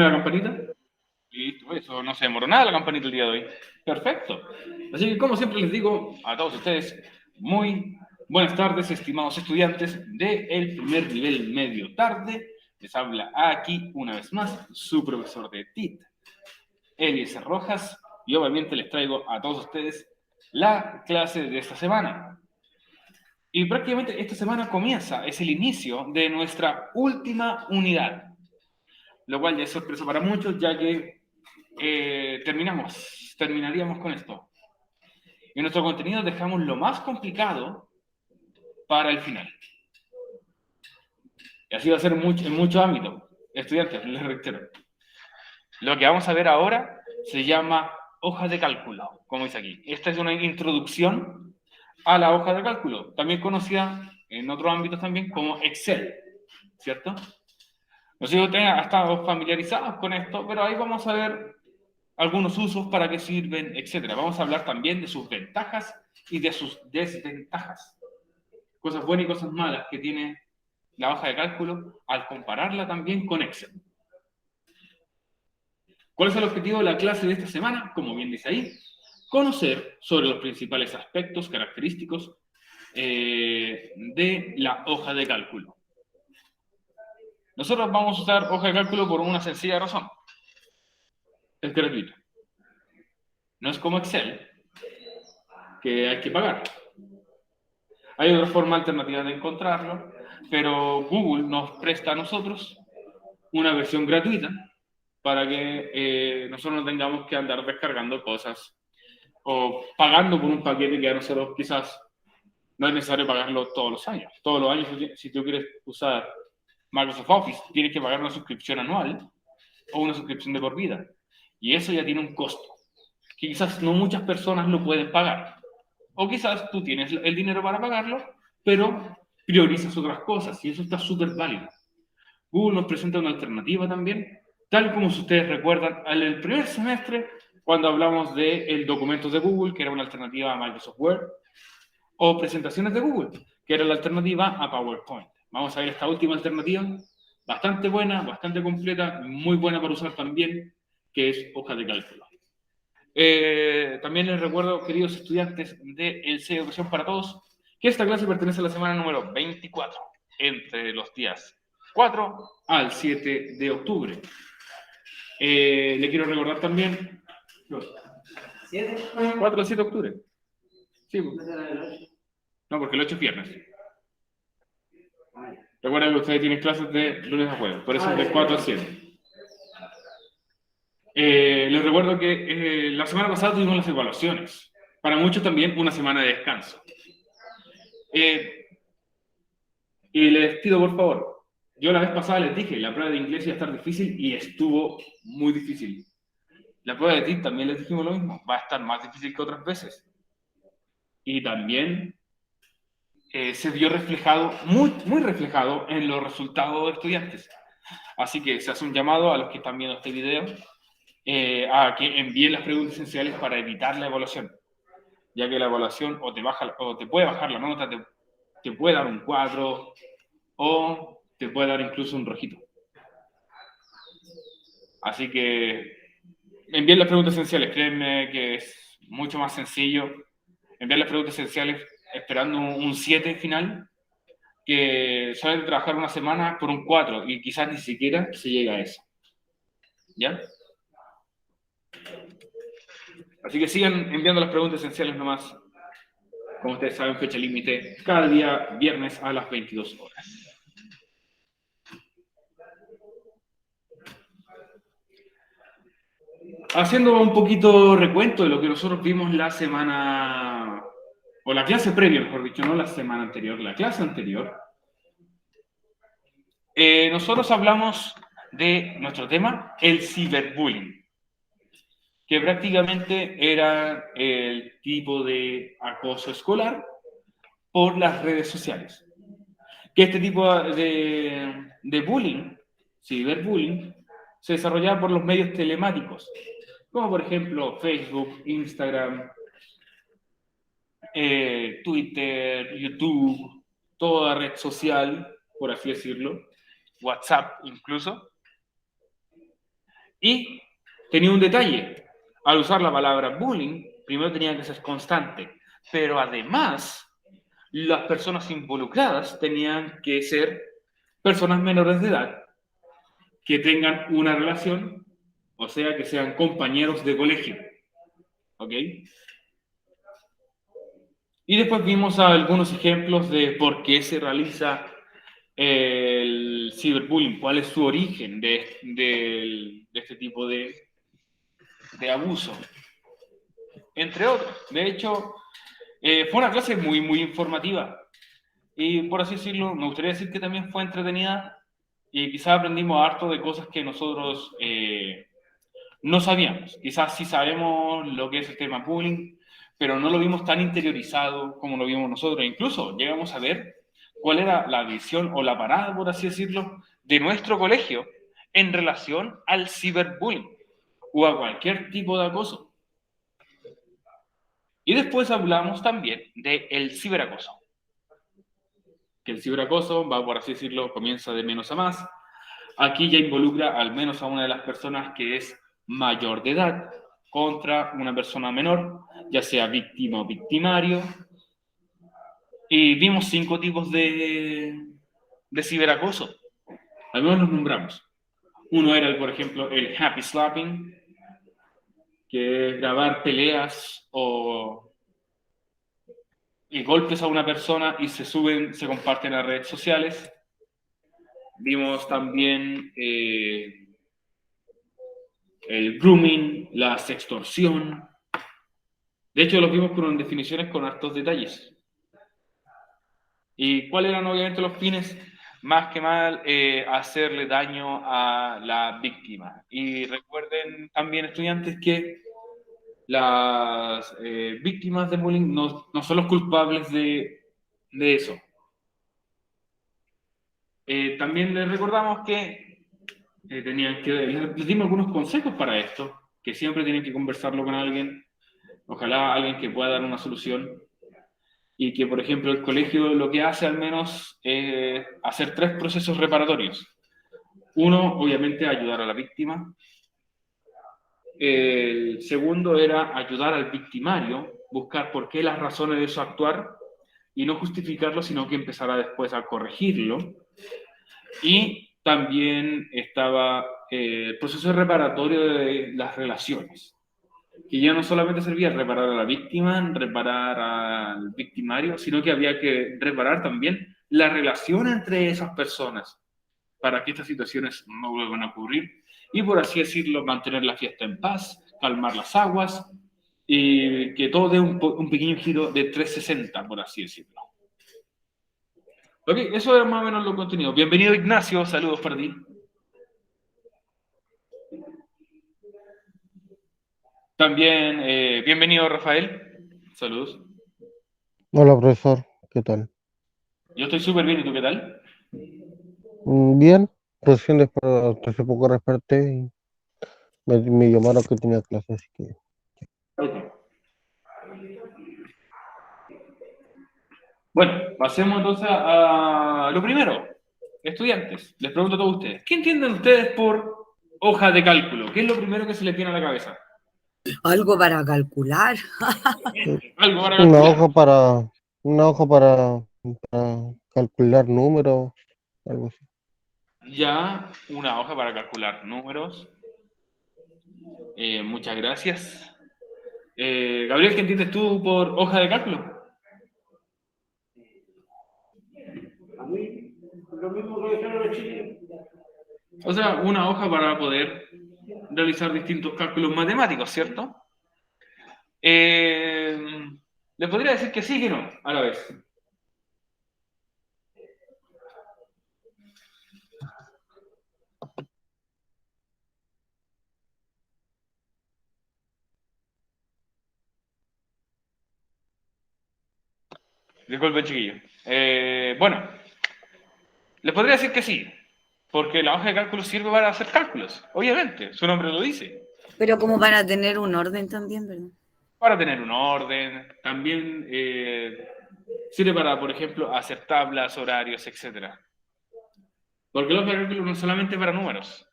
la campanita. Listo, eso no se demoró nada la campanita el día de hoy. Perfecto. Así que, como siempre les digo a todos ustedes, muy buenas tardes, estimados estudiantes del primer nivel medio tarde. Les habla aquí una vez más su profesor de TIT, Eliezer Rojas, y obviamente les traigo a todos ustedes la clase de esta semana. Y prácticamente esta semana comienza, es el inicio de nuestra última unidad, lo cual ya es sorpresa para muchos, ya que terminaríamos con esto. En nuestro contenido dejamos lo más complicado para el final. Y así va a ser en muchos ámbitos. Estudiantes, les reitero. Lo que vamos a ver ahora se llama hoja de cálculo, como dice aquí. Esta es una introducción a la hoja de cálculo, también conocida en otros ámbitos también como Excel, ¿cierto? No sé si ustedes han estado familiarizados con esto, pero ahí vamos a ver algunos usos, para qué sirven, etc. Vamos a hablar también de sus ventajas y de sus desventajas. Cosas buenas y cosas malas que tiene la hoja de cálculo al compararla también con Excel. ¿Cuál es el objetivo de la clase de esta semana? Como bien dice ahí, conocer sobre los principales aspectos característicos de la hoja de cálculo. Nosotros vamos a usar hoja de cálculo por una sencilla razón. Es gratuito. No es como Excel, que hay que pagar. Hay otra forma alternativa de encontrarlo, pero Google nos presta a nosotros una versión gratuita para que nosotros no tengamos que andar descargando cosas o pagando por un paquete que a nosotros quizás no es necesario pagarlo todos los años. Todos los años, si tú quieres usar Microsoft Office, tienes que pagar una suscripción anual o una suscripción de por vida. Y eso ya tiene un costo, que quizás no muchas personas lo pueden pagar. O quizás tú tienes el dinero para pagarlo, pero priorizas otras cosas y eso está súper válido. Google nos presenta una alternativa también, tal como si ustedes recuerdan el primer semestre cuando hablamos de documentos de Google, que era una alternativa a Microsoft Word, o presentaciones de Google, que era la alternativa a PowerPoint. Vamos a ver esta última alternativa, bastante buena, bastante completa, muy buena para usar también, que es hoja de cálculo. También les recuerdo, queridos estudiantes de El C Educación para Todos, que esta clase pertenece a la semana número 24, entre los días 4 al 7 de octubre. Le quiero recordar también... ¿7? 4 al 7 de octubre. Sí, no, porque el 8 es viernes. Recuerden que ustedes tienen clases de lunes a jueves, por eso es de 4 a 7. Les recuerdo que la semana pasada tuvimos las evaluaciones. Para muchos también una semana de descanso. Y les pido por favor, yo la vez pasada les dije, la prueba de inglés iba a estar difícil y estuvo muy difícil. La prueba de TIC también les dijimos lo mismo, va a estar más difícil que otras veces. Y también se vio reflejado, muy reflejado en los resultados de estudiantes. Así que se hace un llamado a los que están viendo este video a que envíen las preguntas esenciales para evitar la evaluación, ya que la evaluación o te puede bajar la nota, te puede dar un 4 o te puede dar incluso un rojito. Así que envíen las preguntas esenciales, créanme que es mucho más sencillo enviar las preguntas esenciales esperando un 7 final que solamente trabajar una semana por un 4 y quizás ni siquiera se llega a eso. ¿Ya? Así que sigan enviando las preguntas esenciales nomás. Como ustedes saben, fecha límite cada día viernes a las 22 horas. Haciendo un poquito recuento de lo que nosotros vimos la semana, o la clase previa, mejor dicho, no la semana anterior, la clase anterior, nosotros hablamos de nuestro tema, el ciberbullying, que prácticamente era el tipo de acoso escolar por las redes sociales. Que este tipo de bullying, ciberbullying, se desarrollaba por los medios telemáticos, como por ejemplo Facebook, Instagram, Twitter, YouTube, toda red social, por así decirlo, WhatsApp incluso. Y tenía un detalle. Al usar la palabra bullying, primero tenía que ser constante, pero además las personas involucradas tenían que ser personas menores de edad que tengan una relación, o sea, que sean compañeros de colegio. ¿Ok? Y después vimos algunos ejemplos de por qué se realiza el ciberbullying, cuál es su origen de este tipo de abuso, entre otros. De hecho, fue una clase muy, muy informativa y, por así decirlo, me gustaría decir que también fue entretenida y quizás aprendimos harto de cosas que nosotros no sabíamos. Quizás sí sabemos lo que es el tema bullying, pero no lo vimos tan interiorizado como lo vimos nosotros. Incluso llegamos a ver cuál era la visión o la parada, por así decirlo, de nuestro colegio en relación al ciberbullying o a cualquier tipo de acoso. Y después hablamos también del ciberacoso, que el ciberacoso va, por así decirlo, comienza de menos a más. Aquí ya involucra al menos a una de las personas que es mayor de edad contra una persona menor, ya sea víctima o victimario. Y vimos 5 tipos de ciberacoso. Algunos los nombramos. Uno era, por ejemplo, el happy slapping, que es grabar peleas o golpes a una persona y se suben, se comparten en las redes sociales. Vimos también el grooming, la sextorsión. De hecho, los vimos con definiciones con hartos detalles. ¿Y cuáles eran obviamente los fines? Más que mal, hacerle daño a la víctima. Y recuerden también, estudiantes, que las víctimas de bullying no son los culpables de eso. También les recordamos que les dimos algunos consejos para esto, que siempre tienen que conversarlo con alguien, ojalá alguien que pueda dar una solución, y que, por ejemplo, el colegio lo que hace al menos es hacer 3 procesos reparatorios. Uno, obviamente, ayudar a la víctima. El segundo era ayudar al victimario, buscar por qué las razones de su actuar y no justificarlo, sino que empezara después a corregirlo. Y también estaba el proceso reparatorio de las relaciones, que ya no solamente servía reparar a la víctima, reparar al victimario, sino que había que reparar también la relación entre esas personas para que estas situaciones no vuelvan a ocurrir y, por así decirlo, mantener la fiesta en paz, calmar las aguas y que todo dé un pequeño giro de 360, por así decirlo. Ok, eso era más o menos lo contenido. Bienvenido, Ignacio, saludos para ti. También, bienvenido, Rafael, saludos. Hola, profesor, ¿qué tal? Yo estoy súper bien, ¿y tú qué tal? Bien, recién después, hace poco desperté y me llamaron que tenía clase, así que... Okay. Bueno, pasemos entonces a lo primero. Estudiantes, les pregunto a todos ustedes, ¿qué entienden ustedes por hoja de cálculo? ¿Qué es lo primero que se les viene a la cabeza? Algo para calcular. eh, Algo para Una calcular. hoja para, una hoja para calcular números, algo así. Ya, una hoja para calcular números. Muchas gracias. Gabriel, ¿qué entiendes tú por hoja de cálculo? A mí, lo mismo que dijeron los chilenos. O sea, una hoja para poder realizar distintos cálculos matemáticos, ¿cierto? Les podría decir que sí, que no, a la vez. Disculpen, chiquillo. Bueno, les podría decir que sí, porque la hoja de cálculo sirve para hacer cálculos, obviamente, su nombre lo dice. Pero como para tener un orden también, ¿verdad? Para tener un orden, también sirve para, por ejemplo, hacer tablas, horarios, etc. Porque la hoja de cálculo no es solamente para números,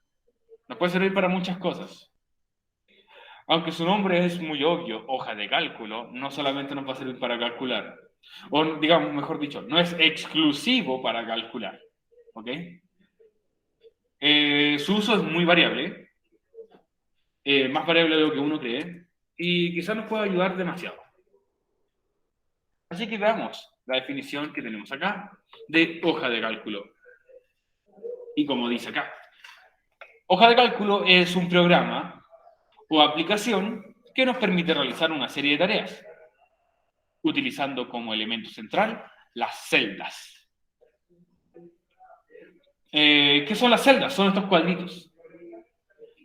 Nos puede servir para muchas cosas. Aunque su nombre es muy obvio, hoja de cálculo, no solamente nos va a servir para calcular. O digamos, mejor dicho, no es exclusivo para calcular. ¿Ok? Su uso es muy variable. Más variable de lo que uno cree. Y quizás nos pueda ayudar demasiado. Así que veamos la definición que tenemos acá de hoja de cálculo. Y como dice acá, hoja de cálculo es un programa o aplicación que nos permite realizar una serie de tareas, utilizando como elemento central las celdas. ¿Qué son las celdas? Son estos cuadritos.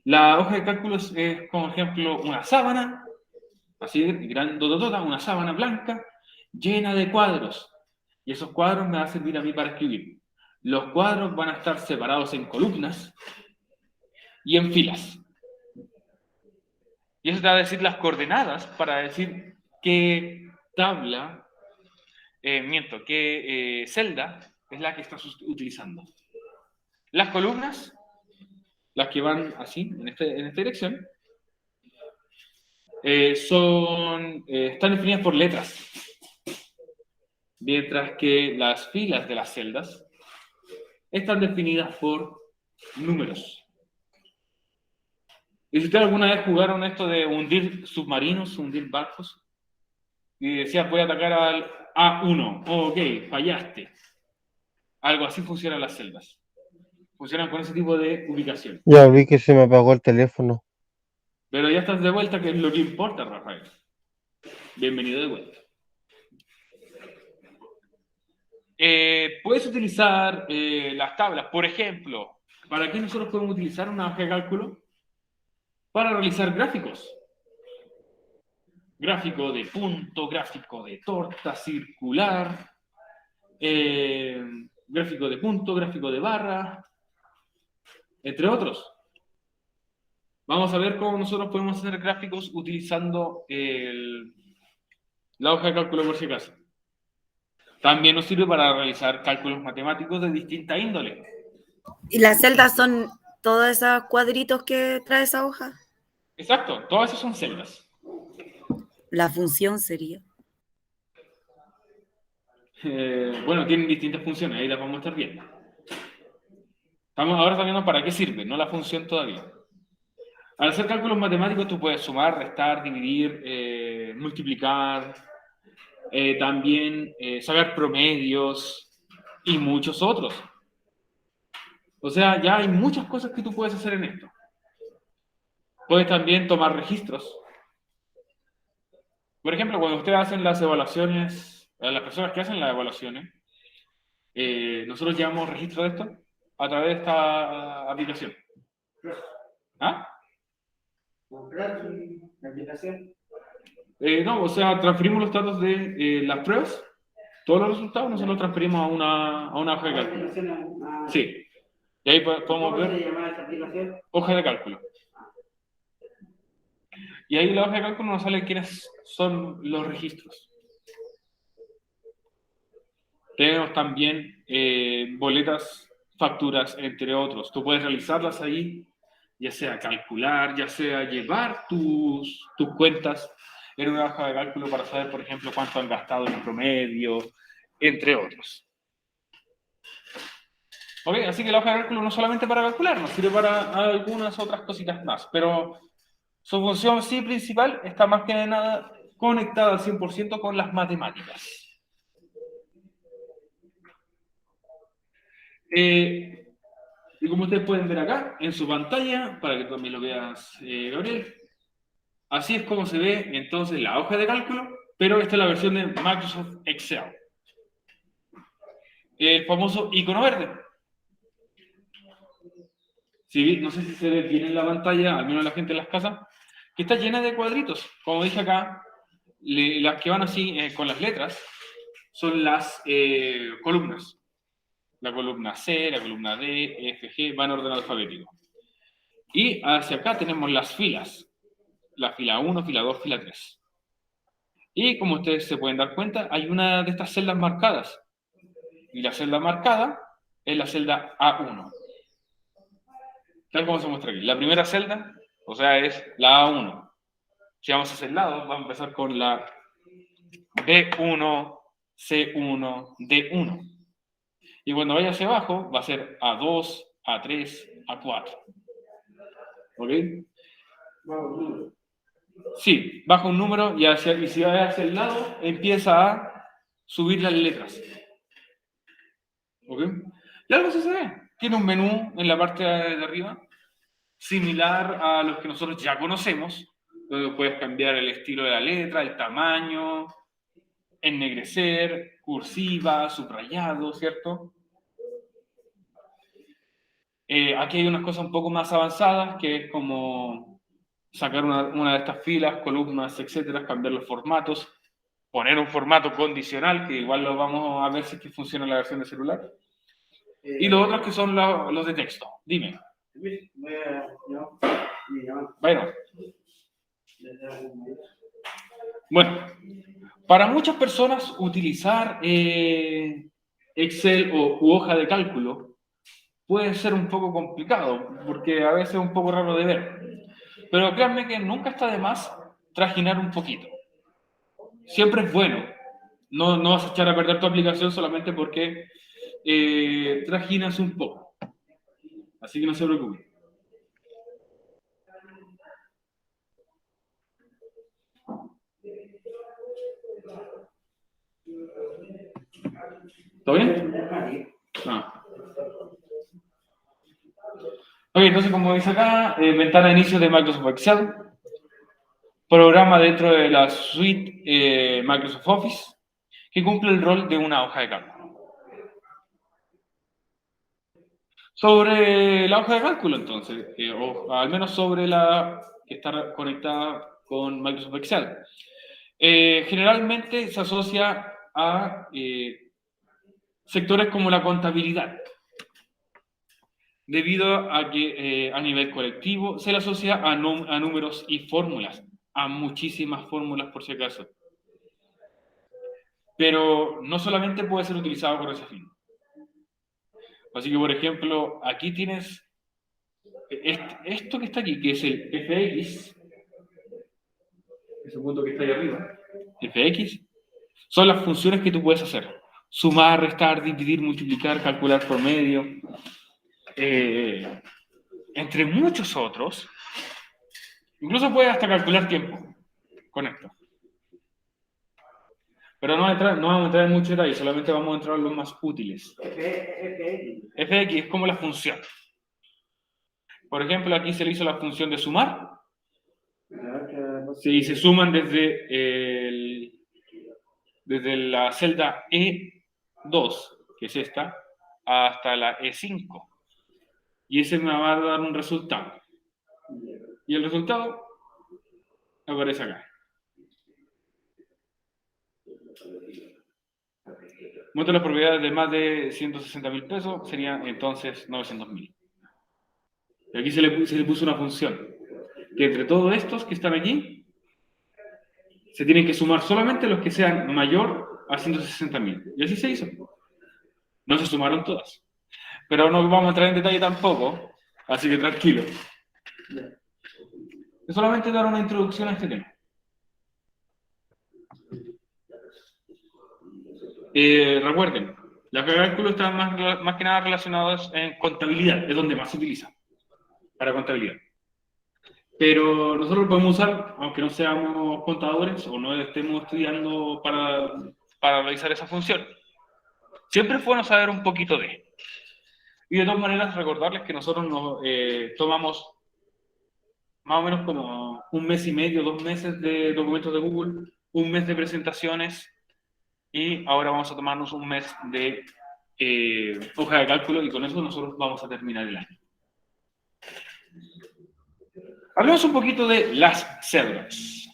La hoja de cálculo es como ejemplo una sábana, así grandotota, una sábana blanca, llena de cuadros. Y esos cuadros me van a servir a mí para escribir. Los cuadros van a estar separados en columnas y en filas. Y eso te va a decir las coordenadas para decir qué tabla, qué celda es la que estás utilizando. Las columnas, las que van así, en esta dirección, están definidas por letras, mientras que las filas de las celdas están definidas por números. ¿Y si ustedes alguna vez jugaron esto de hundir submarinos, hundir barcos? Y decías, voy a atacar al A1. Oh, ok, fallaste. Algo así funcionan las celdas. Funcionan con ese tipo de ubicación. Ya vi que se me apagó el teléfono. Pero ya estás de vuelta, que es lo que importa, Rafael. Bienvenido de vuelta. Puedes utilizar las tablas. Por ejemplo, ¿para qué nosotros podemos utilizar una hoja de cálculo? Para realizar gráficos. Gráfico de punto, gráfico de torta circular, gráfico de punto, gráfico de barra, entre otros. Vamos a ver cómo nosotros podemos hacer gráficos utilizando la hoja de cálculo por si acaso. También nos sirve para realizar cálculos matemáticos de distinta índole. ¿Y las celdas son todos esos cuadritos que trae esa hoja? Exacto, todas esas son celdas. La función sería. Bueno, tienen distintas funciones, ahí las vamos a estar viendo. Ahora estamos viendo para qué sirve, no la función todavía. Al hacer cálculos matemáticos tú puedes sumar, restar, dividir, multiplicar, también sacar promedios y muchos otros. O sea, ya hay muchas cosas que tú puedes hacer en esto. Puedes también tomar registros. Por ejemplo, cuando ustedes hacen las evaluaciones, las personas que hacen las evaluaciones, nosotros llevamos registro de esto a través de esta aplicación. ¿Ah? ¿Comprar la aplicación? No, o sea, transferimos los datos de las pruebas, todos los resultados, nosotros los transferimos a una hoja de cálculo. Sí. Y ahí podemos ver. ¿Cómo se llama esa aplicación? Hoja de cálculo. Y ahí en la hoja de cálculo nos sale quiénes son los registros. Tenemos también boletas, facturas, entre otros. Tú puedes realizarlas ahí, ya sea calcular, ya sea llevar tus cuentas en una hoja de cálculo para saber, por ejemplo, cuánto han gastado en promedio, entre otros. ¿Ok? Así que la hoja de cálculo no solamente para calcular, nos sirve para algunas otras cositas más, pero su función sí principal está más que nada conectada al 100% con las matemáticas. Y como ustedes pueden ver acá, en su pantalla, para que también lo veas, Gabriel, así es como se ve entonces la hoja de cálculo, pero esta es la versión de Microsoft Excel. El famoso icono verde. No sé si se ve bien en la pantalla, al menos la gente en las casas, que está llena de cuadritos. Como dije acá, las que van así con las letras son las columnas. La columna C, la columna D, F, G, van en orden alfabético. Y hacia acá tenemos las filas. La fila 1, fila 2, fila 3. Y como ustedes se pueden dar cuenta, hay una de estas celdas marcadas. Y la celda marcada es la celda A1. tal como se muestra aquí. La primera celda, o sea, es la A1. Si vamos hacia el lado, vamos a empezar con la B1, C1, D1. Y cuando vaya hacia abajo, va a ser A2, A3, A4. ¿Ok? Sí, baja un número y si va hacia el lado, empieza a subir las letras. ¿Ok? Y algo se ve. Tiene un menú en la parte de arriba, similar a los que nosotros ya conocemos, donde puedes cambiar el estilo de la letra, el tamaño, ennegrecer, cursiva, subrayado, ¿cierto? Aquí hay unas cosas un poco más avanzadas, que es como sacar una de estas filas, columnas, etcétera, cambiar los formatos, poner un formato condicional, que igual lo vamos a ver si es que funciona en la versión de celular. Y los otros que son los de texto. Dime. Bueno, para muchas personas utilizar Excel u hoja de cálculo puede ser un poco complicado, porque a veces es un poco raro de ver. Pero créanme que nunca está de más trajinar un poquito. Siempre es bueno. No vas a echar a perder tu aplicación solamente porque trajinas un poco. Así que no se preocupen. ¿Todo bien? Ah. Ok, entonces como dice acá, ventana de inicio de Microsoft Excel, programa dentro de la suite Microsoft Office, que cumple el rol de una hoja de cálculo. Sobre la hoja de cálculo, entonces, o al menos sobre la que está conectada con Microsoft Excel. Generalmente se asocia a sectores como la contabilidad, debido a que a nivel colectivo se le asocia a números y fórmulas, a muchísimas fórmulas por si acaso. Pero no solamente puede ser utilizado por ese fin. Así que, por ejemplo, aquí tienes esto que está aquí, que es el FX, ese punto que está ahí arriba, FX, son las funciones que tú puedes hacer. Sumar, restar, dividir, multiplicar, calcular promedio, entre muchos otros. Incluso puedes hasta calcular tiempo con esto. Pero no vamos a entrar en mucho detalle, solamente vamos a entrar en los más útiles. FX es como la función. Por ejemplo, aquí se le hizo la función de sumar. Si se suman desde la celda E2, que es esta, hasta la E5. Y ese me va a dar un resultado. Y el resultado aparece acá. Muestra las propiedades de más de 160.000 pesos, serían entonces 900.000. Y aquí se le puso una función, que entre todos estos que están aquí, se tienen que sumar solamente los que sean mayor a 160.000. Y así se hizo. No se sumaron todas. Pero no vamos a entrar en detalle tampoco, así que tranquilo. Es solamente dar una introducción a este tema. Recuerden, la hoja de cálculo está más que nada relacionados en contabilidad, es donde más se utiliza, para contabilidad. Pero nosotros lo podemos usar, aunque no seamos contadores o no estemos estudiando para realizar esa función. Siempre es bueno saber un poquito de. Y de todas maneras, recordarles que nosotros nos tomamos más o menos como 1 mes y medio, 2 meses de documentos de Google, 1 mes de presentaciones, y ahora vamos a tomarnos 1 mes de hoja de cálculo, y con eso nosotros vamos a terminar el año. Hablemos un poquito de las celdas.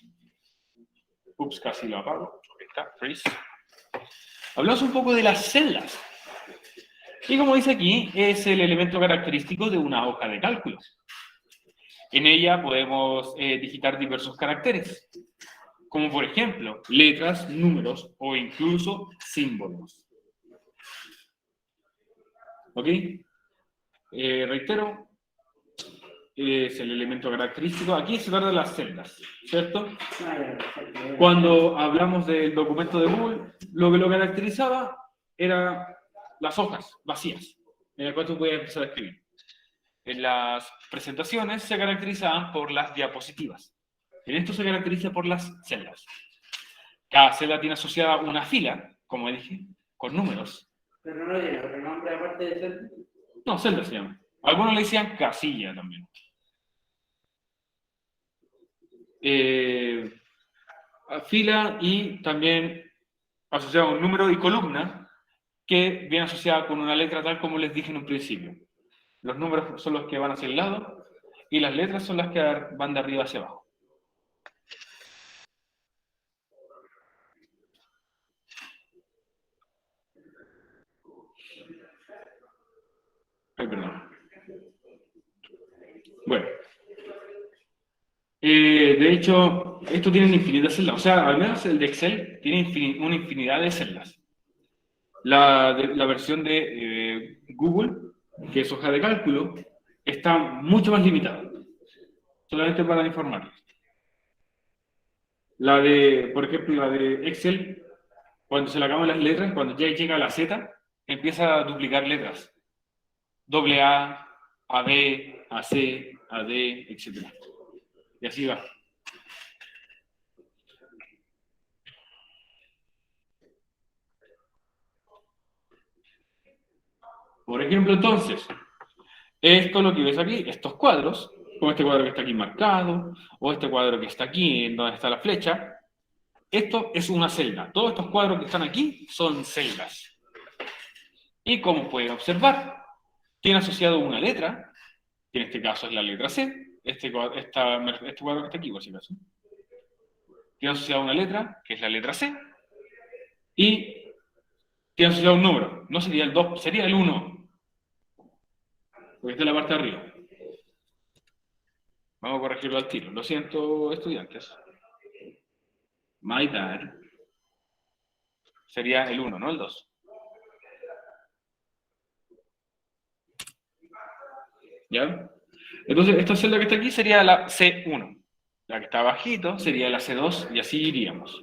Ups, casi lo apago. Ahí está, freeze. Hablamos un poco de las celdas. Y como dice aquí, es el elemento característico de una hoja de cálculo. En ella podemos digitar diversos caracteres, como por ejemplo, letras, números o incluso símbolos. ¿Ok? Reitero, es el elemento característico. Aquí se trata de las celdas, ¿cierto? Cuando hablamos del documento de Google, lo que lo caracterizaba eran las hojas vacías, en las cuales tú podías empezar a escribir. En las presentaciones se caracterizaban por las diapositivas. En esto se caracteriza por las celdas. Cada celda tiene asociada una fila, como dije, con números. Pero no tiene otro nombre aparte de celda. No, celda se llama. Algunos le decían casilla también. Fila y también asociado a un número y columna que viene asociada con una letra tal como les dije en un principio. Los números son los que van hacia el lado y las letras son las que van de arriba hacia abajo. Ay, perdón. Bueno. De hecho, esto tiene infinitas celdas. O sea, al menos el de Excel tiene una infinidad de celdas. La versión de Google, que es hoja de cálculo, está mucho más limitada. Solamente para informarles. Por ejemplo, la de Excel, cuando se le acaban las letras, cuando ya llega a la Z, empieza a duplicar letras. AA, AB, AC, AD, etc. Y así va. Por ejemplo, entonces, esto es lo que ves aquí, estos cuadros, como este cuadro que está aquí marcado, o este cuadro que está aquí, en donde está la flecha, esto es una celda. Todos estos cuadros que están aquí son celdas. Y como pueden observar, tiene asociado una letra, que en este caso es la letra C, este cuadro que está aquí, por si acaso. Tiene asociado una letra, que es la letra C, y tiene asociado un número. No sería el 2, sería el 1. Porque está en la parte de arriba. Vamos a corregirlo al tiro. Lo siento, estudiantes. My bad. Sería el 1, no el 2. ¿Ya? Entonces, esta celda que está aquí sería la C1. La que está abajito sería la C2 y así iríamos.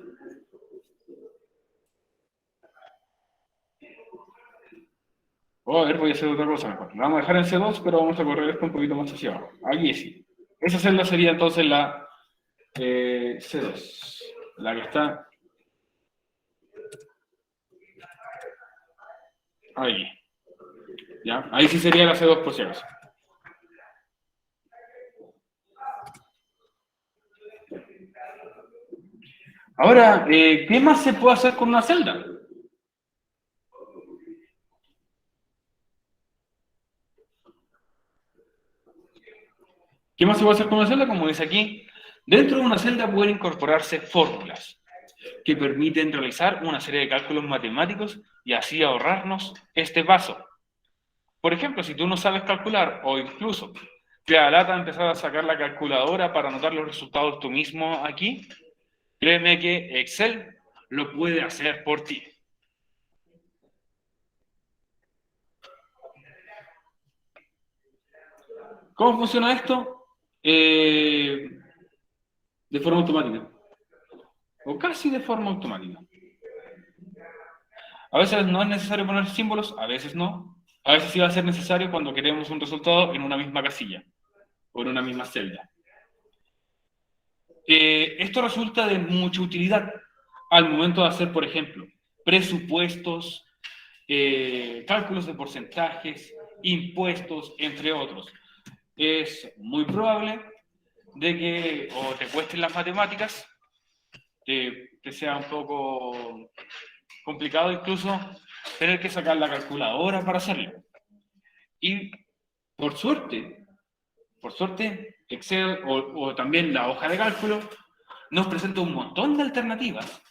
A ver, voy a hacer otra cosa mejor. La vamos a dejar en C2, pero vamos a correr esto un poquito más hacia abajo. Aquí sí. Esa celda sería entonces la C2. La que está ahí. ¿Ya? Ahí sí sería la C2 por si acaso. Ahora, ¿qué más se puede hacer con una celda? ¿Qué más se puede hacer con una celda? Como dice aquí, dentro de una celda pueden incorporarse fórmulas que permiten realizar una serie de cálculos matemáticos y así ahorrarnos este paso. Por ejemplo, si tú no sabes calcular o incluso te da lata empezar a sacar la calculadora para anotar los resultados tú mismo aquí, créeme que Excel lo puede hacer por ti. ¿Cómo funciona esto? De forma automática. O casi de forma automática. A veces no es necesario poner símbolos, a veces no. A veces sí va a ser necesario cuando queremos un resultado en una misma casilla o en una misma celda. Esto resulta de mucha utilidad al momento de hacer, por ejemplo, presupuestos, cálculos de porcentajes, impuestos, entre otros. Es muy probable de que o te cuesten las matemáticas, te sea un poco complicado incluso tener que sacar la calculadora para hacerlo. Y por suerte, Excel o también la hoja de cálculo nos presenta un montón de alternativas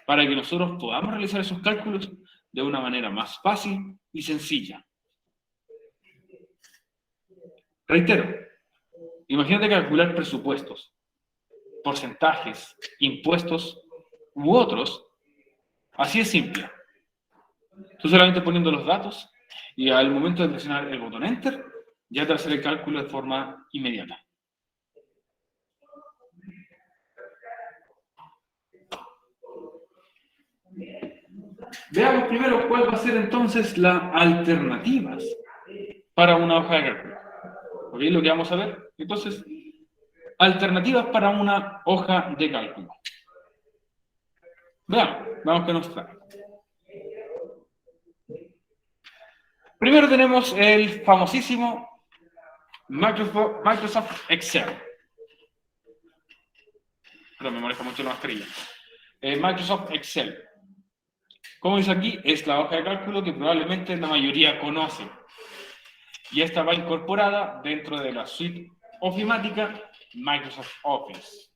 para que nosotros podamos realizar esos cálculos de una manera más fácil y sencilla. Reitero, imagínate calcular presupuestos, porcentajes, impuestos u otros. Así es simple. Tú solamente poniendo los datos y al momento de presionar el botón Enter, ya te hacer el cálculo de forma inmediata. Veamos primero cuál va a ser entonces las alternativas para una hoja de cálculo. ¿Ok? Lo que vamos a ver. Entonces, alternativas para una hoja de cálculo. Veamos qué nos trae. Primero tenemos el famosísimo Microsoft Excel. Pero me molesta mucho la mascarilla. Microsoft Excel. Como dice aquí, es la hoja de cálculo que probablemente la mayoría conoce. Y esta va incorporada dentro de la suite ofimática Microsoft Office.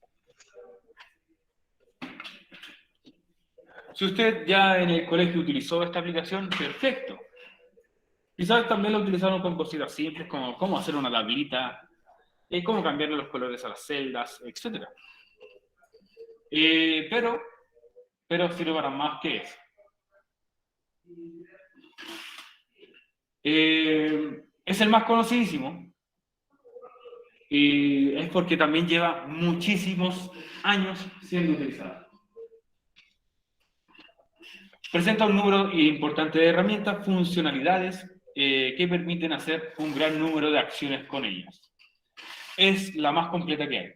Si usted ya en el colegio utilizó esta aplicación, perfecto. Quizás también lo utilizaron con cositas simples como cómo hacer una tablita, cómo cambiarle los colores a las celdas, etc. Pero sirve para más que eso. Es el más conocidísimo y es porque también lleva muchísimos años siendo utilizado. Presenta un número importante de herramientas, funcionalidades que permiten hacer un gran número de acciones con ellas. Es la más completa que hay.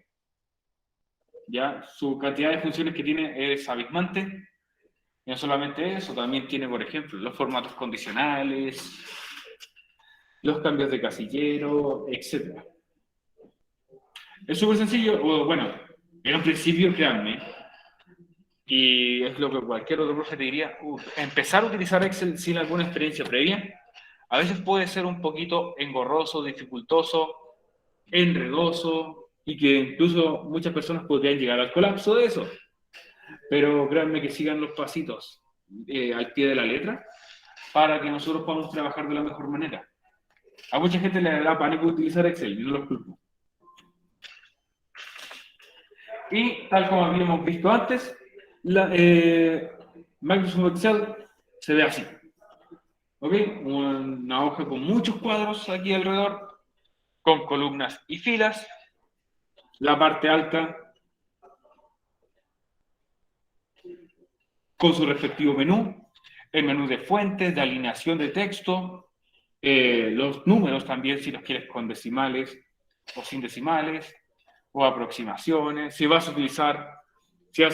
¿Ya? Su cantidad de funciones que tiene es abismante. Y no solamente eso, también tiene, por ejemplo, los formatos condicionales, los cambios de casillero, etc. Es súper sencillo, bueno, en un principio, créanme, y es lo que cualquier otro profe te diría, empezar a utilizar Excel sin alguna experiencia previa, a veces puede ser un poquito engorroso, dificultoso, enredoso, y que incluso muchas personas podrían llegar al colapso de eso. Pero créanme que sigan los pasitos al pie de la letra para que nosotros podamos trabajar de la mejor manera. A mucha gente le da pánico utilizar Excel, yo no los culpo. Y tal como habíamos visto antes, Microsoft Excel se ve así. ¿Ok? Una hoja con muchos cuadros aquí alrededor, con columnas y filas. La parte alta con su respectivo menú, el menú de fuentes, de alineación de texto, los números también, si los quieres con decimales o sin decimales, o aproximaciones, si vas a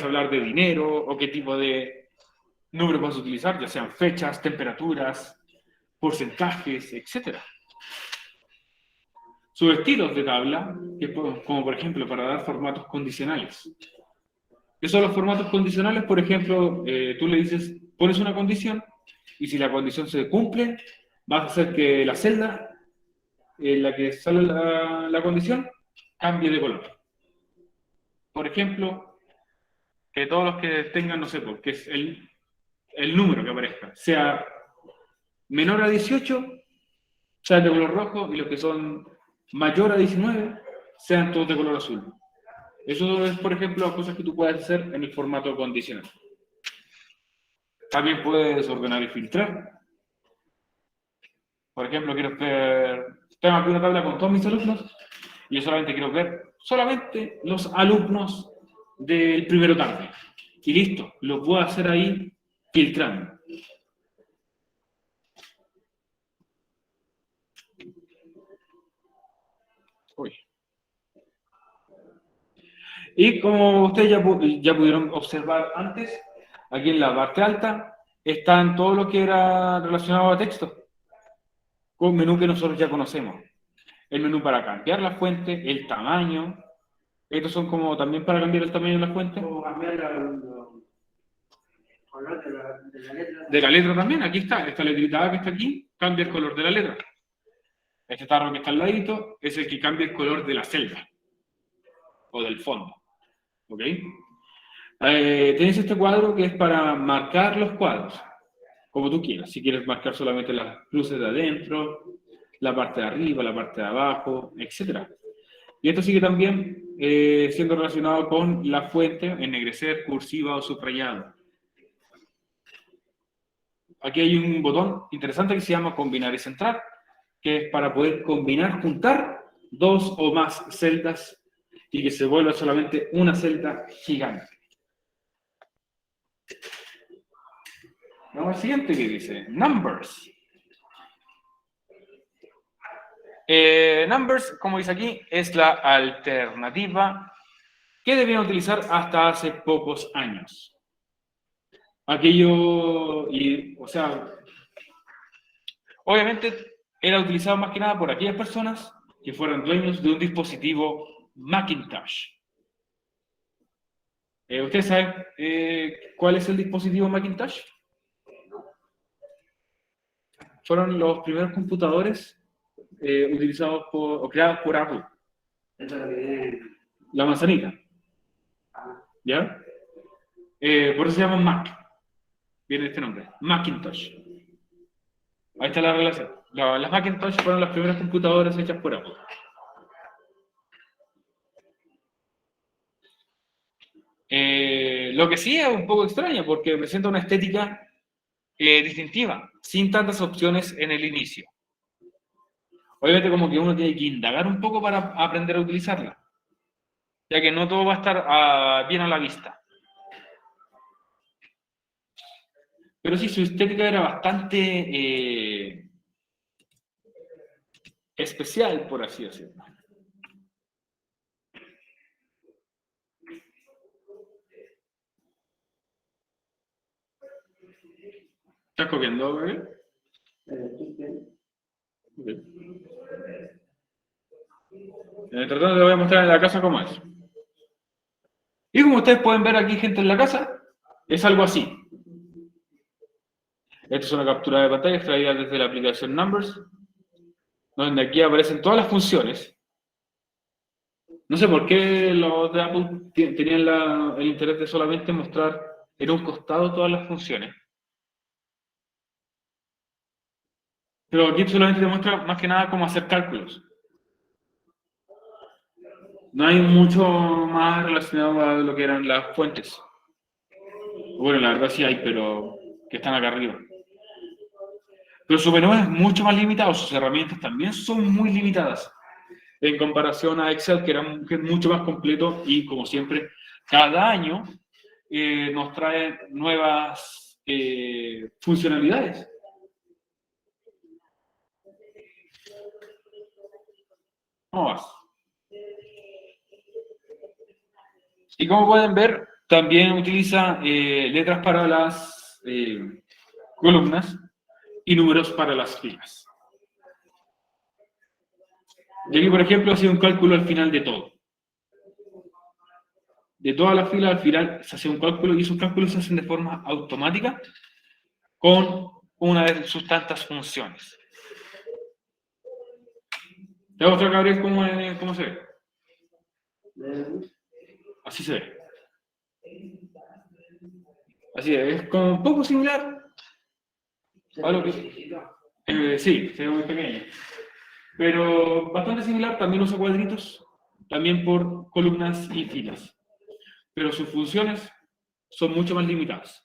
hablar de dinero, o qué tipo de números vas a utilizar, ya sean fechas, temperaturas, porcentajes, etc. Sus estilos de tabla, como por ejemplo para dar formatos condicionales. ¿Qué son los formatos condicionales? Por ejemplo, tú le dices, pones una condición, y si la condición se cumple, vas a hacer que la celda en la que sale la condición cambie de color. Por ejemplo, que todos los que tengan, no sé, porque es el número que aparezca, sea menor a 18, sean de color rojo, y los que son mayor a 19, sean todos de color azul. Eso es, por ejemplo, cosas que tú puedes hacer en el formato condicional. También puedes ordenar y filtrar. Por ejemplo, tengo aquí una tabla con todos mis alumnos, y yo solamente quiero ver los alumnos del primero tarde. Y listo, lo puedo hacer ahí filtrando. Uy. Y como ustedes ya pudieron observar antes, aquí en la parte alta están todo lo que era relacionado a texto, con un menú que nosotros ya conocemos. El menú para cambiar la fuente, el tamaño. Estos son como también para cambiar el tamaño de la fuente. O cambiar el color de la letra. De la letra también, aquí está. Esta letrita que está aquí, cambia el color de la letra. Este tarro que está al ladito es el que cambia el color de la celda. O del fondo. ¿Ok? Tenéis este cuadro que es para marcar los cuadros. Como tú quieras. Si quieres marcar solamente las luces de adentro, la parte de arriba, la parte de abajo, etc. Y esto sigue también siendo relacionado con la fuente, ennegrecer, cursiva o subrayado. Aquí hay un botón interesante que se llama combinar y centrar, que es para poder combinar, juntar dos o más celdas y que se vuelva solamente una celda gigante. Vamos al siguiente que dice, numbers. Numbers, como dice aquí, es la alternativa que debían utilizar hasta hace pocos años. Aquello, o sea, obviamente era utilizado más que nada por aquellas personas que fueran dueños de un dispositivo Macintosh. ¿Ustedes saben cuál es el dispositivo Macintosh? Fueron los primeros computadores utilizados o creados por Apple. Eso es lo que viene. La manzanita. ¿Ya? Por eso se llama Mac. Viene este nombre, Macintosh. Ahí está la relación. Las Macintosh fueron las primeras computadoras hechas por Apple. Lo que sí es un poco extraño porque presenta una estética distintiva, sin tantas opciones en el inicio. Obviamente como que uno tiene que indagar un poco para aprender a utilizarla, ya que no todo va a estar bien a la vista. Pero sí, su estética era bastante especial, por así decirlo. ¿Estás copiando, Gabriel? Okay. Mientras tanto, les voy a mostrar en la casa cómo es. Y como ustedes pueden ver aquí, gente en la casa, es algo así. Esta es una captura de pantalla extraída desde la aplicación Numbers, donde aquí aparecen todas las funciones. No sé por qué los de Apple tenían el interés de solamente mostrar en un costado todas las funciones. Pero aquí solamente te muestra más que nada cómo hacer cálculos. No hay mucho más relacionado a lo que eran las fuentes. Bueno, la verdad sí hay, pero que están acá arriba. Pero su menú es mucho más limitado, sus herramientas también son muy limitadas en comparación a Excel, que era mucho más completo y, como siempre, cada año nos trae nuevas funcionalidades. ¿Cómo vas? Y como pueden ver, también utiliza letras para las columnas y números para las filas. Y aquí, por ejemplo, ha sido un cálculo al final de todo. De todas las filas, al final se hace un cálculo y esos cálculos se hacen de forma automática con una de sus tantas funciones. ¿Te voy a mostrar, Gabriel, cómo se ve? Así se ve. Así es como un poco similar a lo que... sí, se ve muy pequeño. Pero bastante similar, también usa cuadritos, también por columnas y filas. Pero sus funciones son mucho más limitadas.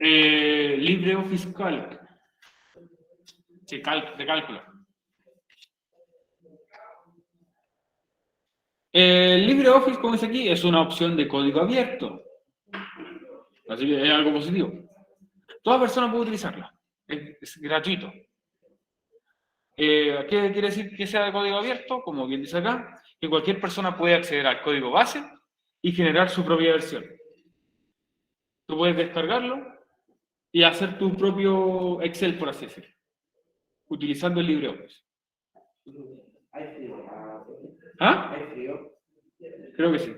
LibreOffice Calc. Sí, de cálculo. LibreOffice, como dice aquí, es una opción de código abierto. Así que es algo positivo. Toda persona puede utilizarla. Es gratuito. ¿Qué quiere decir que sea de código abierto? Como bien dice acá, que cualquier persona puede acceder al código base y generar su propia versión. Tú puedes descargarlo y hacer tu propio Excel, por así decirlo, utilizando el LibreOffice. ¿Hay frío? ¿Ah? ¿Hay frío? Creo que sí.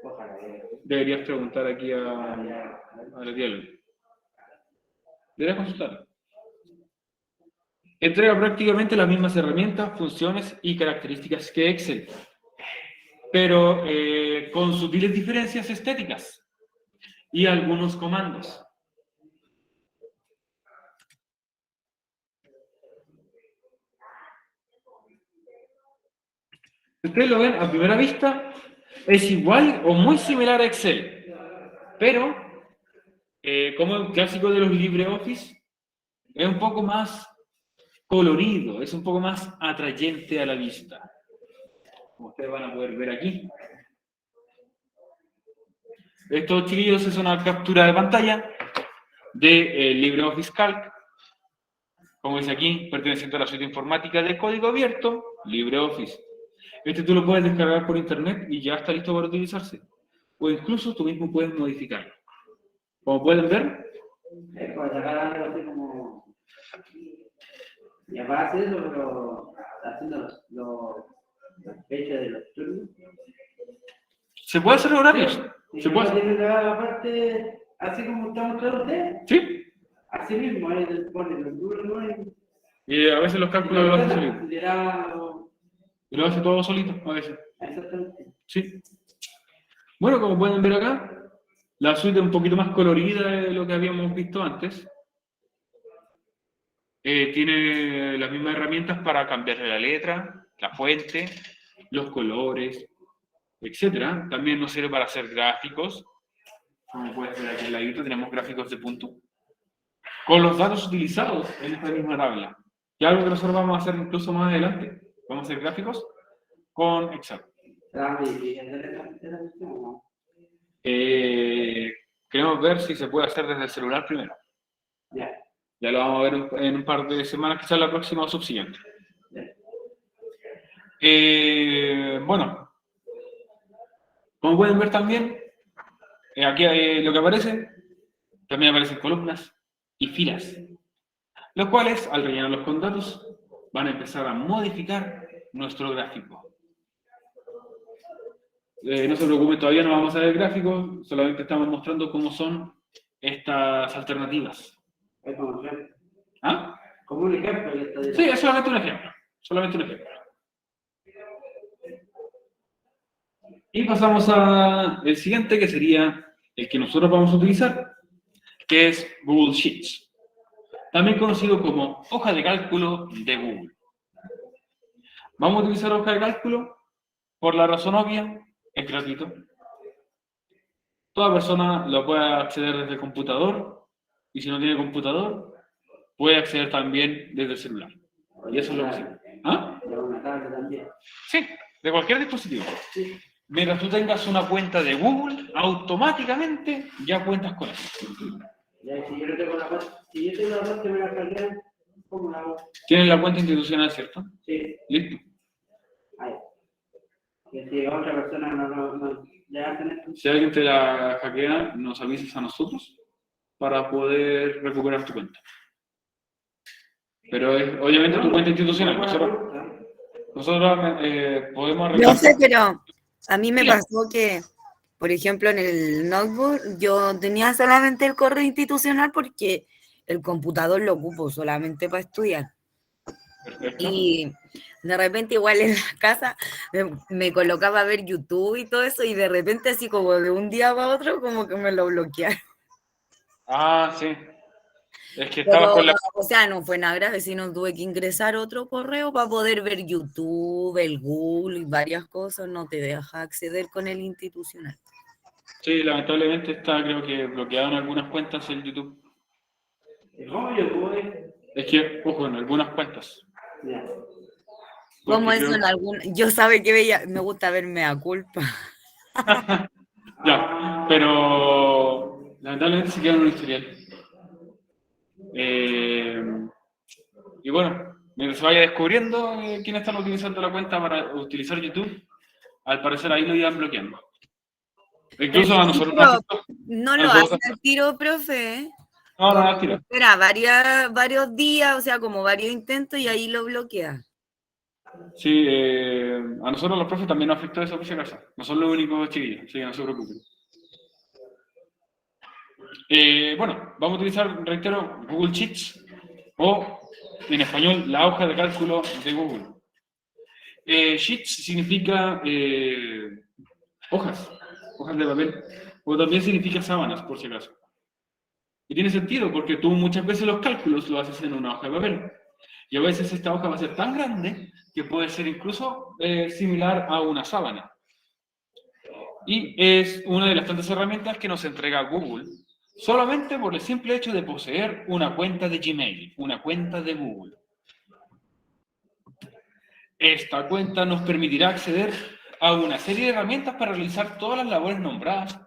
Ojalá. Deberías preguntar aquí a la tía Luli. Deberías consultarlo. Entrega prácticamente las mismas herramientas, funciones y características que Excel, pero con sutiles diferencias estéticas y algunos comandos. Ustedes lo ven a primera vista, es igual o muy similar a Excel, pero como el clásico de los LibreOffice, es un poco más colorido, es un poco más atrayente a la vista. Como ustedes van a poder ver aquí. Estos chiquillos es una captura de pantalla de LibreOffice Calc. Como dice aquí, perteneciente a la suite informática de código abierto, LibreOffice. Este tú lo puedes descargar por internet y ya está listo para utilizarse. O incluso tú mismo puedes modificarlo. Como pueden ver, Es para sacar algo así como. Y aparte de eso, pero haciendo las fechas de los turnos. se puede hacer horarios. Y Se puede hacer. tiene que dar aparte, así como estamos todos ustedes, Sí. así mismo, ahí les ponen los turnos Y a veces los cálculos lo hace solito. considerado. Y lo hace todo solito, a veces. Exactamente. Sí. Bueno, como pueden ver acá, la suite es un poquito más colorida de lo que habíamos visto antes. Tiene las mismas herramientas para cambiarle la letra, la fuente, los colores, etc. También nos sirve para hacer gráficos. Como puedes ver aquí en la ladito tenemos gráficos de punto. Con los datos utilizados en esta misma tabla. Y algo que nosotros vamos a hacer incluso más adelante. Vamos a hacer gráficos con Excel. Queremos ver si se puede hacer desde el celular primero. Ya. Ya lo vamos a ver en un par de semanas, quizás la próxima o subsiguiente. Bueno, como pueden ver también, aquí lo que aparece, también aparecen columnas y filas, los cuales, al rellenarlos con datos, van a empezar a modificar nuestro gráfico. No se preocupen, todavía no vamos a ver el gráfico, solamente estamos mostrando cómo son estas alternativas. Es como un ejemplo. ¿Ah? Como un ejemplo que está Sí, es solamente un ejemplo. Solamente un ejemplo. Y pasamos al siguiente, que sería el que nosotros vamos a utilizar, que es Google Sheets. También conocido como hoja de cálculo de Google. Vamos a utilizar hoja de cálculo por la razón obvia, es gratuito. Toda persona lo puede acceder desde el computador, y si no tiene computador, puede acceder también desde el celular. Y eso es lo que sí. ¿Ah? De una tabla también. Sí, de cualquier dispositivo. Sí. Mientras tú tengas una cuenta de Google, automáticamente ya cuentas con eso. Ya, si yo no tengo la cuenta, si yo tengo la cuenta, me la cargan, ¿cómo la hago? Tienes la cuenta institucional, ¿cierto? Sí, Listo. ahí. Que si otra persona no le hacen esto. Si alguien te la hackea, nos avisas a nosotros para poder recuperar tu cuenta. Pero es, obviamente tu cuenta institucional. Nosotros podemos arreglar. No sé, pero a mí me pasó que, por ejemplo, en el notebook yo tenía solamente el correo institucional porque el computador lo ocupo solamente para estudiar. Perfecto. Y de repente igual en la casa me colocaba a ver YouTube y todo eso y de repente así como de un día para otro como que me lo bloquearon. Ah, sí. Es que estaba Pero, con la... o sea, no fue nada grave, sino tuve que ingresar otro correo para poder ver YouTube, el Google y varias cosas. No te deja acceder con el institucional. Sí, lamentablemente está, creo que bloqueado en algunas cuentas el YouTube. ¿Cómo yo pude? Es que, ojo, en algunas cuentas. Ya. Como Porque eso creo- en algún... Yo sabe que veía, me gusta verme a culpa. Ya, pero lamentablemente se queda en un historial. Y bueno, mientras se vaya descubriendo quiénes están utilizando la cuenta para utilizar YouTube, al parecer ahí lo iban bloqueando. Incluso a nosotros nos afectó. No lo nosotros- hace al tiro, profe, ¿eh? No, no, tira. Espera varios días, o sea, como varios intentos y ahí lo bloquea. Sí, a nosotros los profes también nos afectó eso por si acaso. No son los únicos chiquillos, así que no se preocupen. Bueno, vamos a utilizar, reitero, Google Sheets o en español la hoja de cálculo de Google. Sheets significa hojas de papel, o también significa sábanas, por si acaso. Y tiene sentido, porque tú muchas veces los cálculos lo haces en una hoja de papel. Y a veces esta hoja va a ser tan grande que puede ser incluso similar a una sábana. Y es una de las tantas herramientas que nos entrega Google solamente por el simple hecho de poseer una cuenta de Gmail, una cuenta de Google. Esta cuenta nos permitirá acceder a una serie de herramientas para realizar todas las labores nombradas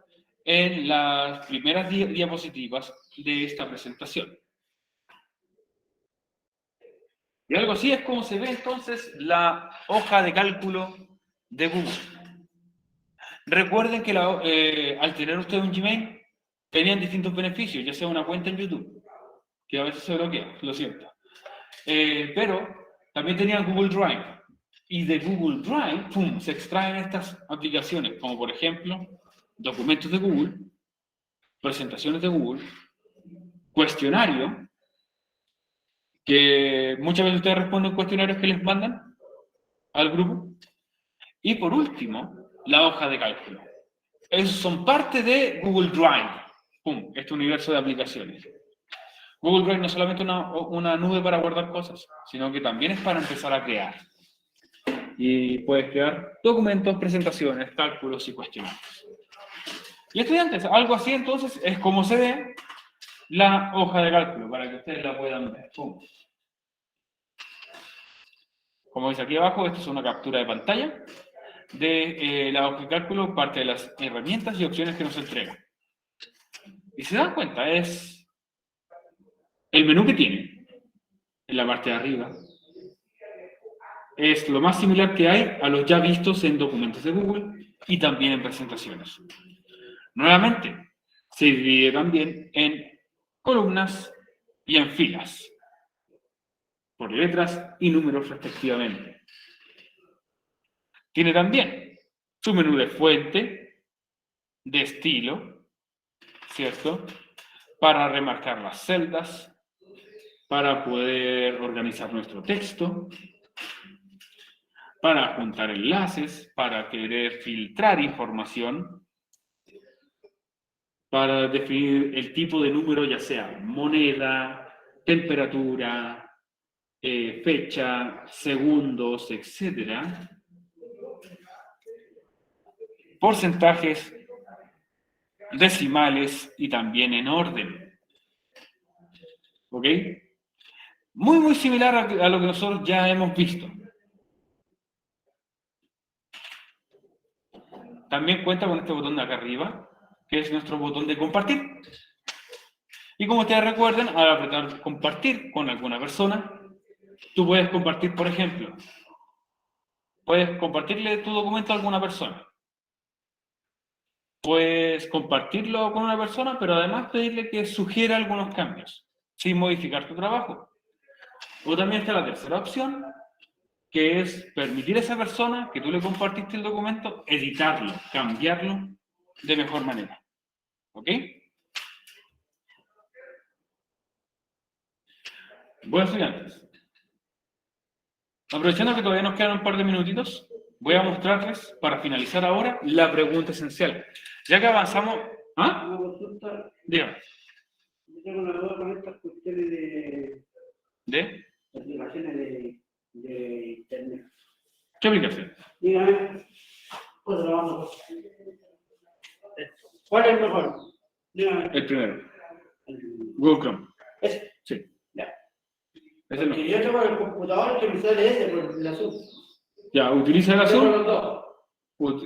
en las primeras diapositivas de esta presentación. Y algo así es como se ve entonces la hoja de cálculo de Google. Recuerden que al tener usted un Gmail, tenían distintos beneficios, ya sea una cuenta en YouTube, que a veces se bloquea, lo siento. Pero también tenían Google Drive. Y de Google Drive, ¡pum!, se extraen estas aplicaciones, como por ejemplo, documentos de Google, presentaciones de Google, cuestionario, que muchas veces ustedes responden cuestionarios que les mandan al grupo. Y por último, la hoja de cálculo. Esos son parte de Google Drive. ¡Pum!, este universo de aplicaciones. Google Drive no es solamente una nube para guardar cosas, sino que también es para empezar a crear. Y puedes crear documentos, presentaciones, cálculos y cuestionarios. Y estudiantes, algo así entonces es como se ve la hoja de cálculo, para que ustedes la puedan ver. ¡Pum! Como dice aquí abajo, esto es una captura de pantalla de la hoja de cálculo, parte de las herramientas y opciones que nos entrega. Y se dan cuenta, es el menú que tiene en la parte de arriba. Es lo más similar que hay a los ya vistos en documentos de Google y también en presentaciones. Nuevamente, se divide también en columnas y en filas, por letras y números respectivamente. Tiene también su menú de fuente, de estilo, ¿cierto? Para remarcar las celdas, para poder organizar nuestro texto, para juntar enlaces, para querer filtrar información, para definir el tipo de número, ya sea moneda, temperatura, fecha, segundos, etc. Porcentajes, decimales y también en orden. ¿Ok? Muy, muy similar a lo que nosotros ya hemos visto. También cuenta con este botón de acá arriba, que es nuestro botón de compartir. Y como ustedes recuerden, al apretar compartir con alguna persona, tú puedes compartir, por ejemplo, puedes compartirle tu documento a alguna persona. Puedes compartirlo con una persona, pero además pedirle que sugiera algunos cambios, sin modificar tu trabajo. O también está la tercera opción, que es permitir a esa persona que tú le compartiste el documento, editarlo, cambiarlo de mejor manera. ¿Ok? Bueno, estudiantes, aprovechando que todavía nos quedan un par de minutitos, voy a mostrarles, para finalizar ahora, la pregunta esencial. Ya que avanzamos... ¿Ah? Una consulta. Dígame. Yo tengo una duda con estas cuestiones ¿De? aplicaciones de internet. ¿Qué aplicación? Dígame, pues vamos. ¿Cuál es el mejor? Dígame. El primero. Google Chrome. ¿Ese? Sí. Ya. Es el Porque mejor. yo tengo el computador que me sale ese por el azul. Ya, utiliza el Tengo azul. los dos.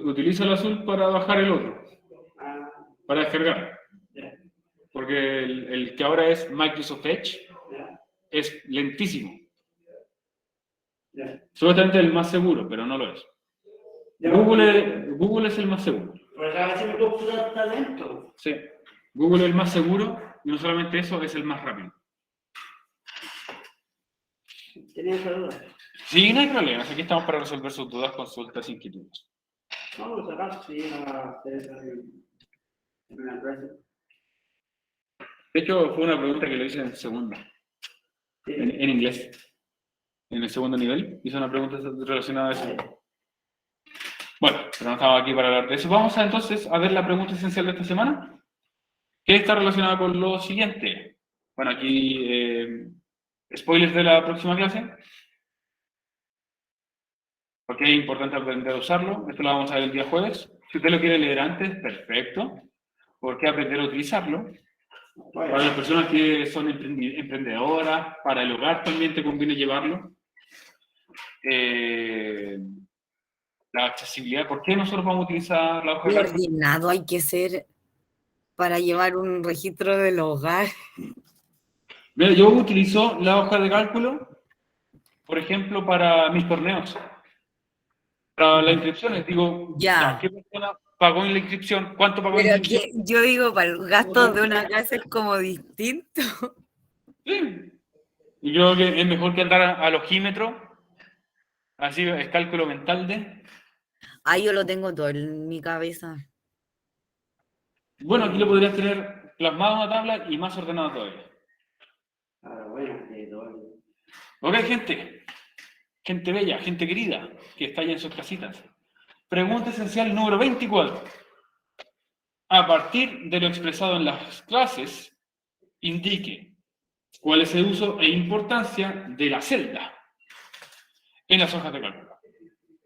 Utiliza el azul para bajar el otro. Ah, Para descargar. ya, Porque el que ahora es Microsoft Edge ya, es lentísimo. ya. Supuestamente el más seguro, pero no lo es. Ya, Google es el más seguro. pues a veces mi computador está lento. Sí. Google es el más seguro y no solamente eso, es el más rápido. Tenía esa duda. Sí, no hay problemas. Aquí estamos para resolver sus dudas, consultas, inquietudes. Vamos a sacar si a hacer eso en una empresa. De hecho, fue una pregunta que le hice en segundo, Sí. en inglés. En el segundo nivel, hice una pregunta relacionada a eso. Bueno, pero no estaba aquí para hablar de eso. Vamos entonces a ver la pregunta esencial de esta semana, que está relacionada con lo siguiente. Bueno, aquí, spoilers de la próxima clase. Porque es importante aprender a usarlo. Esto lo vamos a ver el día jueves. Si usted lo quiere leer antes, perfecto. ¿Por qué aprender a utilizarlo? Para las personas que son emprendedoras, para el hogar también te conviene llevarlo. La accesibilidad, ¿por qué nosotros vamos a utilizar la hoja de Qué cálculo? ordenado hay que ser para llevar un registro del hogar. Mira, yo utilizo la hoja de cálculo, por ejemplo, para mis torneos. Para las inscripciones, digo, Ya. ¿qué persona pagó en la inscripción? ¿Cuánto pagó en la Pero inscripción? que yo digo, para los gastos de una casa es como distinto. Sí. Y creo que es mejor que andar al ojímetro, así es cálculo mental de... Ah, yo lo tengo todo en mi cabeza. Bueno, aquí lo podrías tener plasmado en una tabla y más ordenado todavía. Ah, bueno, sí, todo. Ok, gente bella, gente querida, que está allá en sus casitas. Pregunta esencial número 24. A partir de lo expresado en las clases, indique cuál es el uso e importancia de la celda en las hojas de cálculo.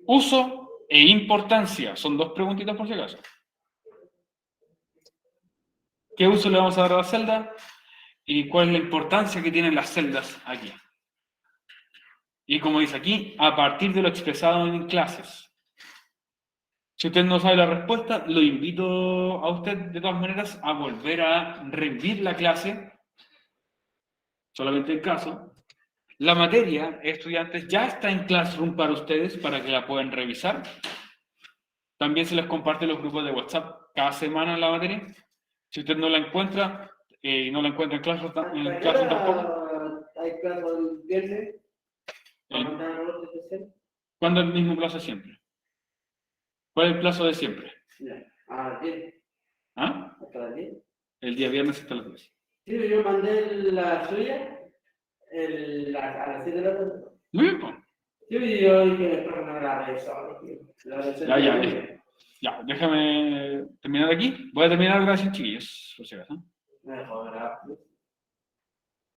Uso e importancia, son dos preguntitas por si acaso. ¿Qué uso le vamos a dar a la celda? ¿Y cuál es la importancia que tienen las celdas aquí? Y como dice aquí, a partir de lo expresado en clases. Si usted no sabe la respuesta, lo invito a usted de todas maneras a volver a revivir la clase, solamente en caso. La materia, estudiantes, ya está en Classroom para ustedes, para que la puedan revisar. También se les comparte en los grupos de WhatsApp cada semana la materia. Si usted no la encuentra, y no la encuentra en Classroom tampoco. ¿Hay plazo el viernes? El- ¿Cuándo es el mismo plazo siempre? ¿Cuál es el plazo de siempre? A las 10. ¿Ah? ¿Hasta las 10? El día viernes hasta las 10. Sí, yo mandé la suya a las 7 de la tarde. Muy bien, pues. Sí, yo dije después no la revisó. Ya, déjame terminar aquí. Voy a terminar, gracias, chiquillos, por si acaso. Mejor,